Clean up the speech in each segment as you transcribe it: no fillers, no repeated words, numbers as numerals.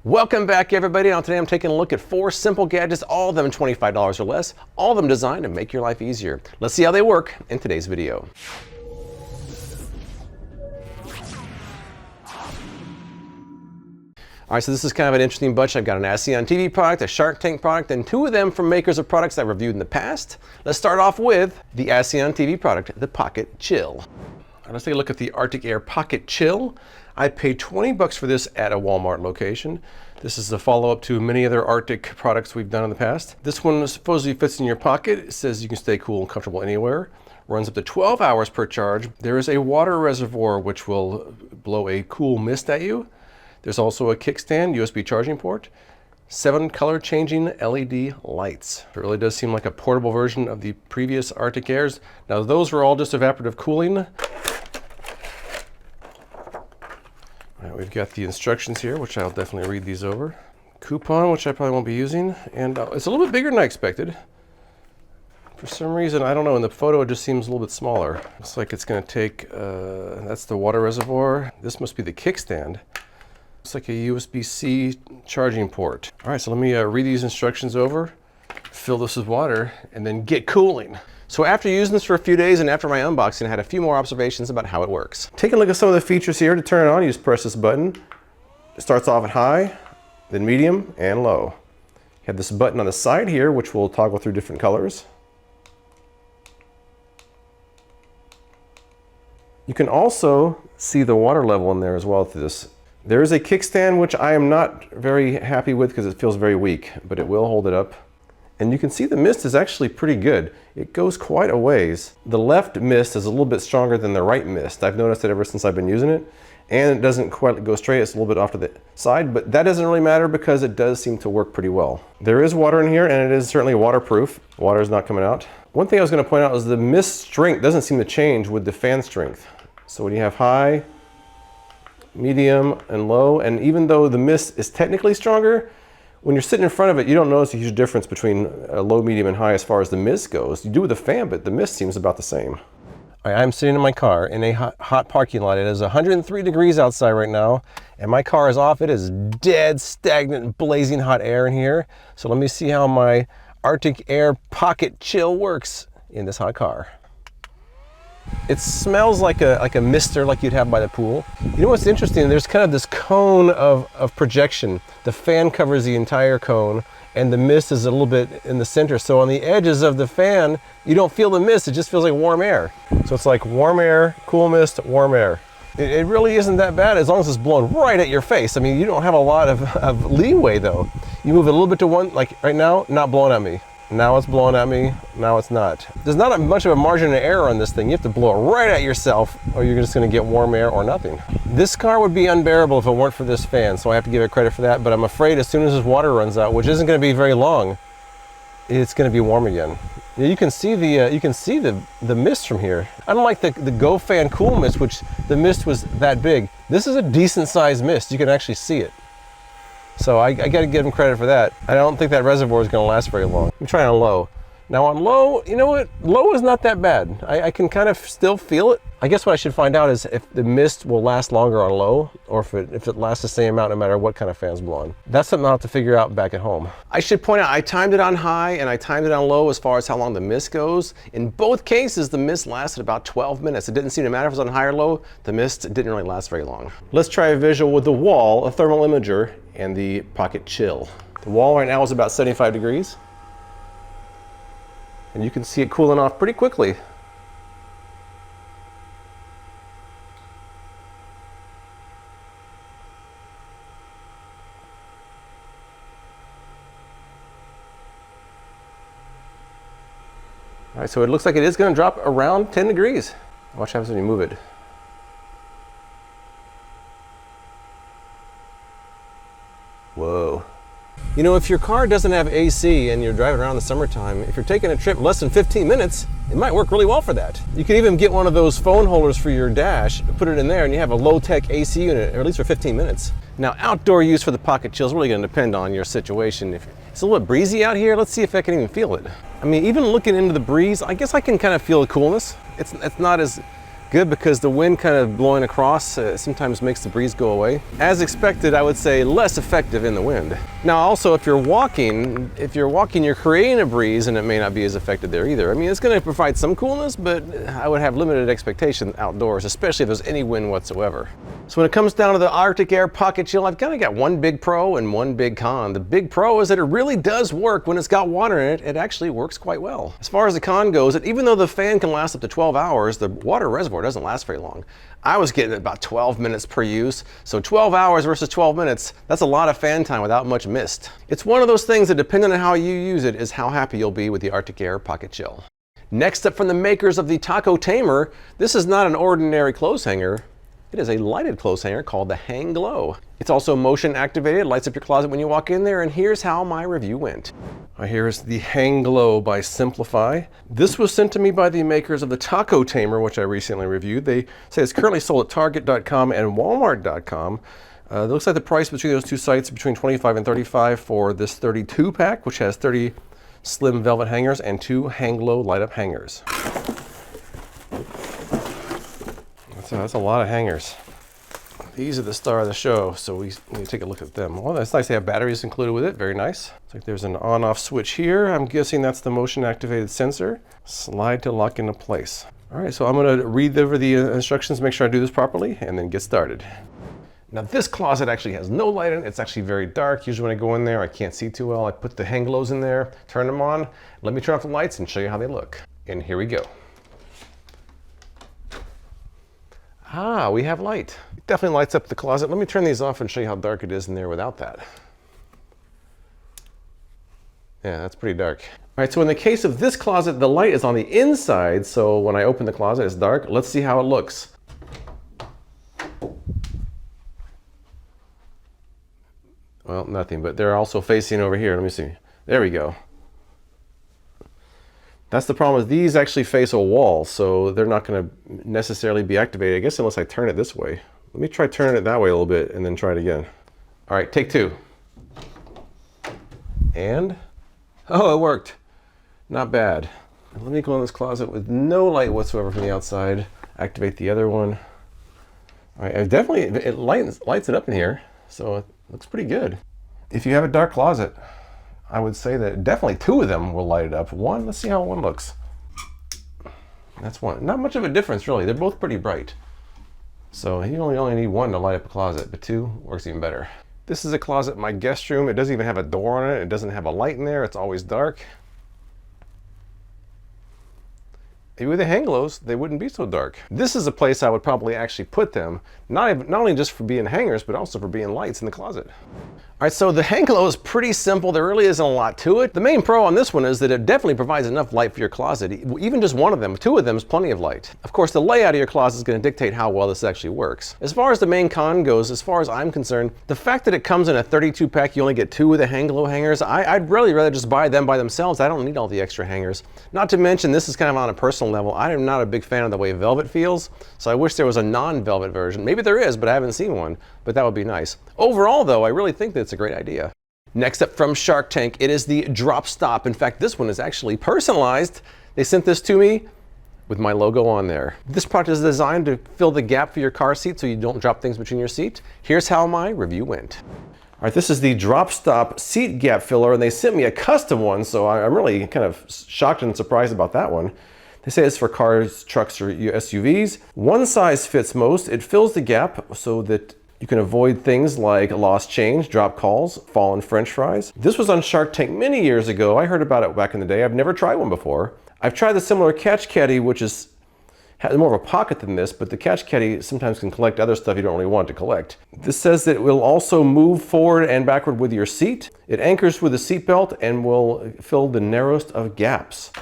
Welcome back, everybody. Now today I'm taking a look at 4 simple gadgets, all of them $25 or less, all of them designed to make your life easier. Let's see how they work in today's video. All right, so this is kind of an interesting bunch. I've got an ASEAN TV product, a Shark Tank product, and 2 of them from makers of products I've reviewed in the past. Let's start off with the ASEAN TV product, the Pocket Chill. All right, let's take a look at the Arctic Air Pocket Chill. I paid 20 bucks for this at a Walmart location. This is a follow-up to many other Arctic products we've done in the past. This one supposedly fits in your pocket. It says you can stay cool and comfortable anywhere. Runs up to 12 hours per charge. There is a water reservoir which will blow a cool mist at you. There's also a kickstand, USB charging port, 7 color changing LED lights. It really does seem like a portable version of the previous Arctic Airs. Now those were all just evaporative cooling. All right, we've got the instructions here, which I'll definitely read these over. Coupon, which I probably won't be using, and it's a little bit bigger than I expected. For some reason, I don't know, in the photo it just seems a little bit smaller. Looks like it's gonna take, that's the water reservoir. This must be the kickstand. Looks like a USB-C charging port. All right, so let me read these instructions over, fill this with water, and then get cooling. So after using this for a few days and after my unboxing, I had a few more observations about how it works. Taking a look at some of the features here. To turn it on, you just press this button. It starts off at high, then medium, and low. You have this button on the side here, which will toggle through different colors. You can also see the water level in there as well through this. There is a kickstand, which I am not very happy with because it feels very weak, but it will hold it up. And you can see the mist is actually pretty good. It goes quite a ways. The left mist is a little bit stronger than the right mist. I've noticed it ever since I've been using it. And it doesn't quite go straight, it's a little bit off to the side, but that doesn't really matter because it does seem to work pretty well. There is water in here and it is certainly waterproof. Water is not coming out. One thing I was gonna point out is the mist strength doesn't seem to change with the fan strength. So when you have high, medium, and low, and even though the mist is technically stronger, when you're sitting in front of it, you don't notice a huge difference between low, medium, and high as far as the mist goes. You do with the fan, but the mist seems about the same. I'm sitting in my car in a hot parking lot. It is 103 degrees outside right now, and my car is off. It is dead, stagnant, blazing hot air in here. So let me see how my Arctic Air Pocket Chill works in this hot car. It smells like a mister like you'd have by the pool. You know what's interesting? There's kind of this cone of projection. The fan covers the entire cone and the mist is a little bit in the center. So on the edges of the fan, you don't feel the mist, it just feels like warm air. So it's like warm air, cool mist, warm air. It really isn't that bad as long as it's blowing right at your face. I mean, you don't have a lot of leeway though. You move it a little bit to one, like right now, not blowing at me. Now it's blowing at me, now it's not. There's not much of a margin of error on this thing. You have to blow it right at yourself or you're just gonna get warm air or nothing. This car would be unbearable if it weren't for this fan, so I have to give it credit for that, but I'm afraid as soon as this water runs out, which isn't gonna be very long, it's gonna be warm again. You can see the mist from here. Unlike the Go Fan Cool Mist, which the mist was that big, this is a decent sized mist. You can actually see it. So I gotta give him credit for that. I don't think that reservoir is gonna last very long. I'm trying on low. Now on low, you know what? Low is not that bad. I can kind of still feel it. I guess what I should find out is if the mist will last longer on low or if it lasts the same amount no matter what kind of fan's blowing. That's something I'll have to figure out back at home. I should point out I timed it on high and I timed it on low as far as how long the mist goes. In both cases, the mist lasted about 12 minutes. It didn't seem to matter if it was on high or low. The mist didn't really last very long. Let's try a visual with the wall, a thermal imager, and the Pocket Chill. The wall right now is about 75 degrees. And you can see it cooling off pretty quickly. All right, so it looks like it is gonna drop around 10 degrees. Watch what happens when you move it. Whoa. You know, if your car doesn't have AC and you're driving around in the summertime, if you're taking a trip less than 15 minutes, it might work really well for that. You could even get one of those phone holders for your dash, put it in there, and you have a low-tech AC unit, or at least for 15 minutes. Now, outdoor use for the Pocket Chill is really gonna depend on your situation. If it's a little bit breezy out here, let's see if I can even feel it. I mean, even looking into the breeze, I guess I can kind of feel the coolness. It's not as Good, because the wind kind of blowing across sometimes makes the breeze go away. As expected, I would say less effective in the wind. Now also, if you're walking, you're creating a breeze and it may not be as effective there either. I mean, it's going to provide some coolness, but I would have limited expectation outdoors, especially if there's any wind whatsoever. So when it comes down to the Arctic Air Pocket Chill, I've kind of got one big pro and one big con. The big pro is that it really does work when it's got water in it. It actually works quite well. As far as the con goes, even though the fan can last up to 12 hours, the water reservoir doesn't last very long. I was getting about 12 minutes per use, so 12 hours versus 12 minutes, that's a lot of fan time without much mist. It's one of those things that, depending on how you use it, is how happy you'll be with the Arctic Air Pocket Chill. Next up, from the makers of the Taco Tamer, this is not an ordinary clothes hanger. It is a lighted clothes hanger called the Hanglo. It's also motion activated, lights up your closet when you walk in there, and here's how my review went. Here is the Hanglo by Simplify. This was sent to me by the makers of the Taco Tamer, which I recently reviewed. They say it's currently sold at Target.com and Walmart.com. It looks like the price between those two sites is between $25 and $35 for this 32 pack, which has 30 slim velvet hangers and 2 Hanglo light up hangers. That's a lot of hangers. These are the star of the show, so we need to take a look at them. Well, that's nice. They have batteries included with it. Very nice. Looks like there's an on-off switch here. I'm guessing that's the motion-activated sensor. Slide to lock into place. All right, so I'm going to read over the instructions, make sure I do this properly, and then get started. Now, this closet actually has no light in it. It's actually very dark. Usually when I go in there, I can't see too well. I put the Hanglos in there, turn them on. Let me turn off the lights and show you how they look. And here we go. Ah, we have light. It definitely lights up the closet. Let me turn these off and show you how dark it is in there without that. Yeah, that's pretty dark. All right, so in the case of this closet, the light is on the inside, so when I open the closet, it's dark. Let's see how it looks. Well, nothing, but they're also facing over here. Let me see. There we go. That's the problem, is these actually face a wall, so they're not going to necessarily be activated, I guess, unless I turn it this way. Let me try turning it that way a little bit and then try it again. All right, take two. And, oh, it worked. Not bad. Let me go in this closet with no light whatsoever from the outside. Activate the other one. All right, it lights it up in here, so it looks pretty good. If you have a dark closet, I would say that definitely 2 of them will light it up. One, let's see how one looks. That's one. Not much of a difference, really. They're both pretty bright. So you only need 1 to light up a closet, but 2 works even better. This is a closet in my guest room. It doesn't even have a door on it. It doesn't have a light in there. It's always dark. Maybe with the Hanglos, they wouldn't be so dark. This is a place I would probably actually put them, not only just for being hangers, but also for being lights in the closet. All right, so the Hanglo is pretty simple. There really isn't a lot to it. The main pro on this one is that it definitely provides enough light for your closet. Even just one of them, 2 of them is plenty of light. Of course, the layout of your closet is going to dictate how well this actually works. As far as the main con goes, as far as I'm concerned, the fact that it comes in a 32 pack, you only get 2 of the Hanglo hangers, I'd really rather just buy them by themselves. I don't need all the extra hangers. Not to mention, this is kind of on a personal level. I am not a big fan of the way velvet feels, so I wish there was a non-velvet version. Maybe there is, but I haven't seen one, but that would be nice. Overall, though, I really think that it's a great idea. Next up from Shark Tank, it is the Drop Stop. In fact, this one is actually personalized. They sent this to me with my logo on there. This product is designed to fill the gap for your car seat so you don't drop things between your seat. Here's how my review went. All right, this is the Drop Stop seat gap filler, and they sent me a custom one, so I'm really kind of shocked and surprised about that one. They say it's for cars, trucks, or SUVs. One size fits most. It fills the gap so that you can avoid things like lost change, dropped calls, fallen French fries. This was on Shark Tank many years ago. I heard about it back in the day. I've never tried one before. I've tried the similar Catch Caddy, which has more of a pocket than this, but the Catch Caddy sometimes can collect other stuff you don't really want to collect. This says that it will also move forward and backward with your seat. It anchors with a seat belt and will fill the narrowest of gaps.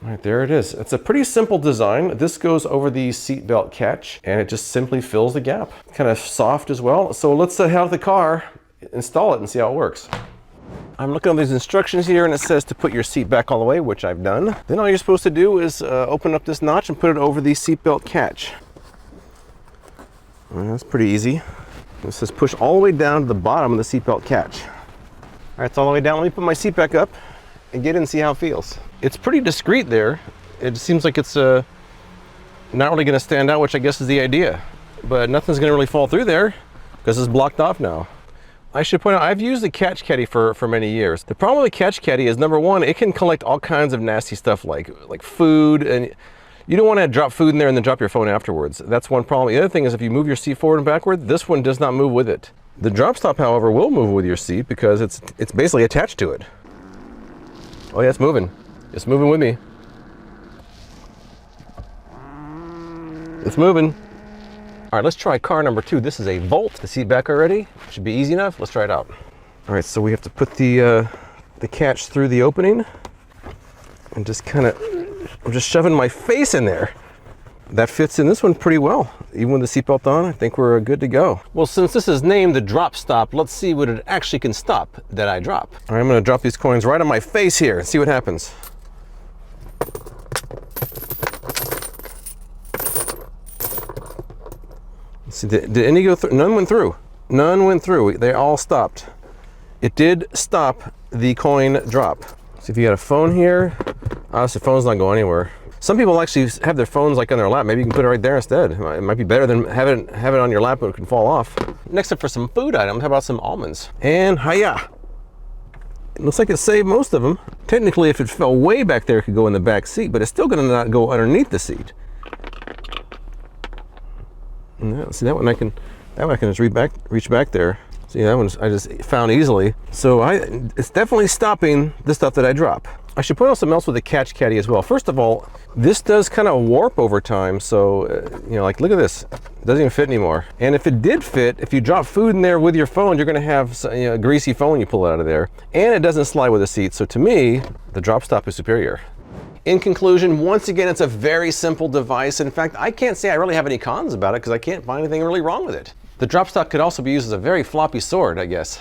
All right, there it is. It's a pretty simple design. This goes over the seat belt catch and it just simply fills the gap. Kind of soft as well. So let's head out the car, install it and see how it works. I'm looking at these instructions here and it says to put your seat back all the way, which I've done. Then all you're supposed to do is open up this notch and put it over the seatbelt catch. And that's pretty easy. It says push all the way down to the bottom of the seatbelt catch. All right, it's all the way down. Let me put my seat back up and get in and see how it feels. It's pretty discreet there. It seems like it's not really gonna stand out, which I guess is the idea. But nothing's gonna really fall through there because it's blocked off now. I should point out, I've used the catch caddy for many years. The problem with the catch caddy is, number one, it can collect all kinds of nasty stuff like food, and you don't want to drop food in there and then drop your phone afterwards. That's one problem. The other thing is, if you move your seat forward and backward, this one does not move with it. The drop stop, however, will move with your seat because it's basically attached to it. Oh yeah, it's moving. It's moving with me. It's moving. All right, let's try car number 2. This is a Volt. The seat back already. Should be easy enough. Let's try it out. All right, so we have to put the catch through the opening and just kind of, I'm just shoving my face in there. That fits in this one pretty well. Even with the seatbelt on, I think we're good to go. Well, since this is named the drop stop, let's see what it actually can stop that I drop. All right, I'm gonna drop these coins right on my face here and see what happens. See, did any go through? None went through. None went through. They all stopped. It did stop the coin drop. So if you got a phone here, obviously the phone's not going anywhere. Some people actually have their phones like on their lap. Maybe you can put it right there instead. It might be better than have it on your lap, but it can fall off. Next up, for some food items, how about some almonds? And hiya! It looks like it saved most of them. Technically, if it fell way back there, it could go in the back seat, but it's still gonna not go underneath the seat. Yeah, see, that one I can just reach back there. See, that one I just found easily. So it's definitely stopping the stuff that I drop. I should point out something else with the catch caddy as well. First of all, this does kind of warp over time. So, you know, like look at this, it doesn't even fit anymore. And if it did fit, if you drop food in there with your phone, you're gonna have a greasy phone when you pull it out of there. And it doesn't slide with the seat. So to me, the drop stop is superior. In conclusion, once again, it's a very simple device. In fact, I can't say I really have any cons about it because I can't find anything really wrong with it. The drop stop could also be used as a very floppy sword, I guess.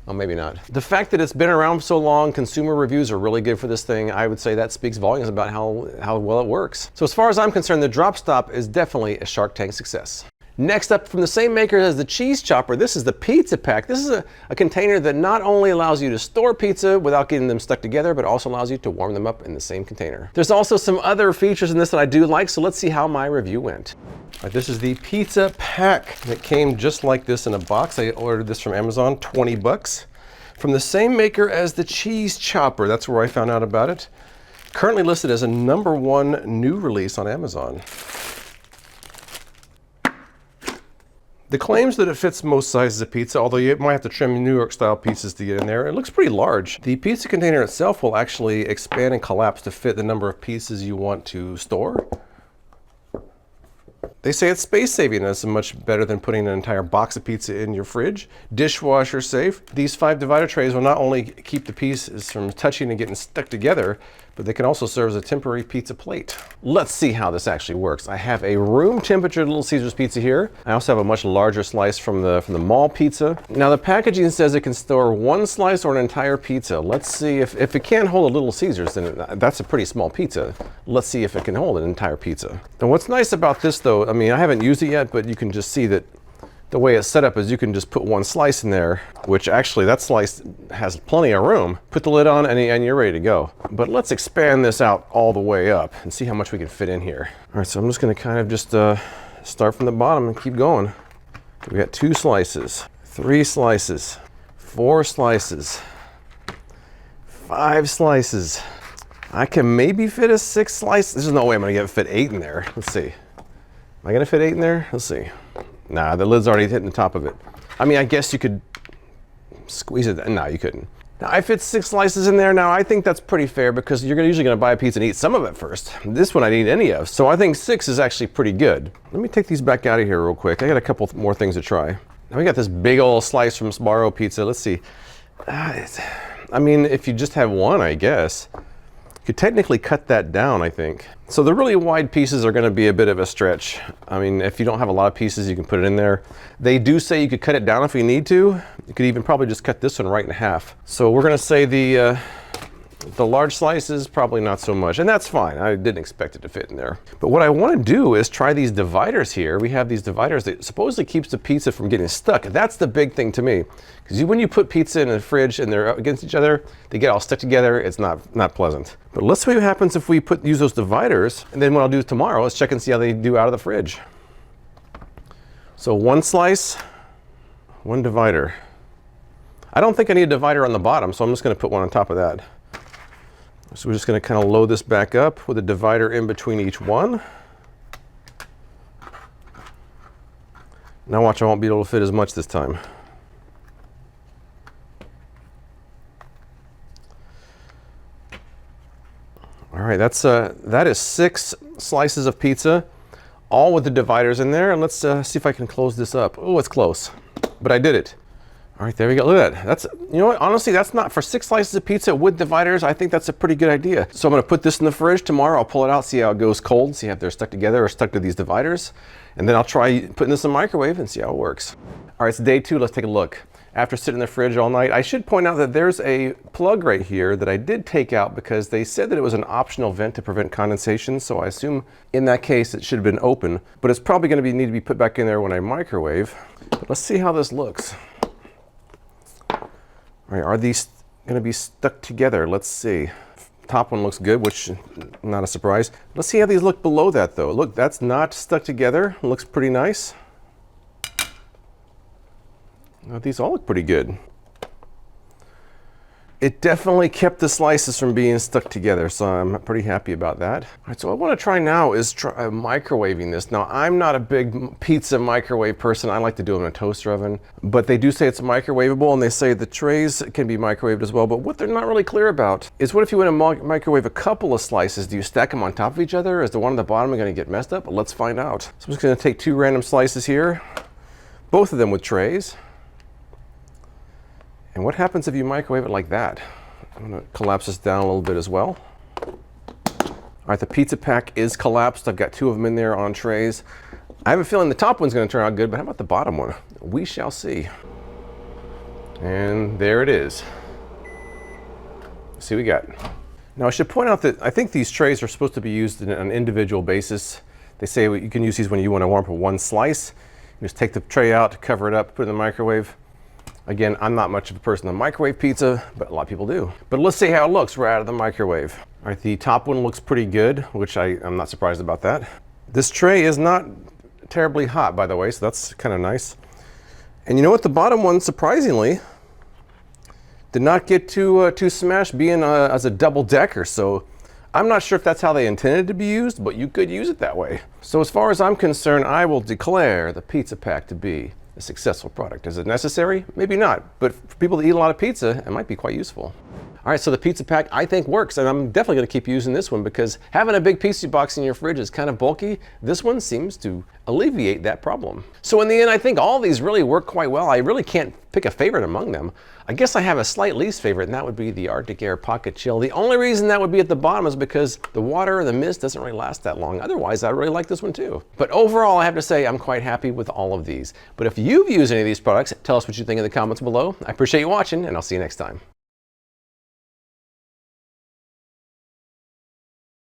Well, maybe not. The fact that it's been around so long, consumer reviews are really good for this thing. I would say that speaks volumes about how well it works. So as far as I'm concerned, the drop stop is definitely a Shark Tank success. Next up, from the same maker as the cheese chopper, this is the pizza pack. This is a container that not only allows you to store pizza without getting them stuck together, but also allows you to warm them up in the same container. There's also some other features in this that I do like, so let's see how my review went. All right, this is the pizza pack that came just like this in a box. I ordered this from Amazon, 20 bucks. From the same maker as the cheese chopper, that's where I found out about it. Currently listed as a #1 new release on Amazon. The claims that it fits most sizes of pizza, although you might have to trim New York style pizzas to get in there. It looks pretty large. The pizza container itself will actually expand and collapse to fit the number of pieces you want to store. They say it's space saving, and it's much better than putting an entire box of pizza in your fridge. Dishwasher safe. These 5 divider trays will not only keep the pieces from touching and getting stuck together, but they can also serve as a temporary pizza plate. Let's see how this actually works. I have a room temperature Little Caesars pizza here. I also have a much larger slice from the mall pizza. Now the packaging says it can store 1 slice or an entire pizza. Let's see if it can't hold a Little Caesars, then that's a pretty small pizza. Let's see if it can hold an entire pizza. And what's nice about this though, I mean, I haven't used it yet, but you can just see that the way it's set up is you can just put 1 slice in there, which actually that slice has plenty of room. Put the lid on and you're ready to go. But let's expand this out all the way up and see how much we can fit in here. All right, so I'm just gonna kind of just start from the bottom and keep going. We got 2 slices, 3 slices, 4 slices, 5 slices. I can maybe fit a 6th slice. There's no way I'm gonna fit 8 in there. Let's see. Am I gonna fit 8 in there? Let's see. Nah, the lid's already hitting the top of it. I mean, I guess you could squeeze it. No, you couldn't. Now, I fit 6 slices in there. Now, I think that's pretty fair because you're usually gonna buy a pizza and eat some of it first. This one I didn't eat any of, so I think 6 is actually pretty good. Let me take these back out of here real quick. I got a couple more things to try. Now we got this big old slice from Sbarro Pizza. Let's see. I mean, if you just have 1, I guess. You could technically cut that down, I think. So the really wide pieces are gonna be a bit of a stretch. I mean, if you don't have a lot of pieces, you can put it in there. They do say you could cut it down if you need to. You could even probably just cut this one right in half. So we're gonna say the The large slices, probably not so much, and that's fine. I didn't expect it to fit in there. But what I want to do is try these dividers here. We have these dividers that supposedly keeps the pizza from getting stuck. That's the big thing to me. Because when you put pizza in the fridge and they're against each other, they get all stuck together. It's not pleasant. But let's see what happens if we use those dividers, and then what I'll do tomorrow is check and see how they do out of the fridge. So one slice, one divider. I don't think I need a divider on the bottom, so I'm just going to put one on top of that. So we're just going to kind of load this back up with a divider in between each one. Now watch, I won't be able to fit as much this time. All right, that is 6 slices of pizza, all with the dividers in there. And let's see if I can close this up. Oh, it's close, but I did it. All right, there we go. Look at that. That's, you know what? Honestly, that's not for 6 slices of pizza with dividers. I think that's a pretty good idea. So I'm going to put this in the fridge tomorrow. I'll pull it out, see how it goes cold, see if they're stuck together or stuck to these dividers. And then I'll try putting this in the microwave and see how it works. All right, it's day 2. Let's take a look. After sitting in the fridge all night, I should point out that there's a plug right here that I did take out because they said that it was an optional vent to prevent condensation. So I assume in that case it should have been open, but it's probably going to need to be put back in there when I microwave. But let's see how this looks. All right, are these going to be stuck together? Let's see. Top one looks good, which not a surprise. Let's see how these look below that though. Look, that's not stuck together. It looks pretty nice. Now, these all look pretty good. It definitely kept the slices from being stuck together, so I'm pretty happy about that. All right, so what I want to try now is try microwaving this. Now, I'm not a big pizza microwave person. I like to do them in a toaster oven, but they do say it's microwavable, and they say the trays can be microwaved as well. But what they're not really clear about is what if you want to microwave a couple of slices? Do you stack them on top of each other? Is the one on the bottom going to get messed up? Let's find out. So I'm just going to take 2 random slices here, both of them with trays. And what happens if you microwave it like that? I'm going to collapse this down a little bit as well. All right, the pizza pack is collapsed. I've got 2 of them in there on trays. I have a feeling the top one's going to turn out good, but how about the bottom one? We shall see. And there it is. Let's see what we got. Now I should point out that I think these trays are supposed to be used on an individual basis. They say you can use these when you want to warm up 1 slice. You just take the tray out, cover it up, put it in the microwave. Again, I'm not much of a person to microwave pizza, but a lot of people do. But let's see how it looks right out of the microwave. All right, the top one looks pretty good, which I'm not surprised about that. This tray is not terribly hot, by the way, so that's kind of nice. And you know what? The bottom one, surprisingly, did not get too smashed being as a double decker. So I'm not sure if that's how they intended to be used, but you could use it that way. So as far as I'm concerned, I will declare the pizza pack to be a successful product. Is it necessary? Maybe not, but for people that eat a lot of pizza, it might be quite useful. All right, so the pizza pack I think works, and I'm definitely going to keep using this one because having a big pizza box in your fridge is kind of bulky. This one seems to alleviate that problem. So in the end, I think all these really work quite well. I really can't pick a favorite among them. I guess I have a slight least favorite, and that would be the Arctic Air Pocket Chill. The only reason that would be at the bottom is because the water and the mist doesn't really last that long. Otherwise, I really like this one too. But overall, I have to say I'm quite happy with all of these. But if you've used any of these products, tell us what you think in the comments below. I appreciate you watching, and I'll see you next time.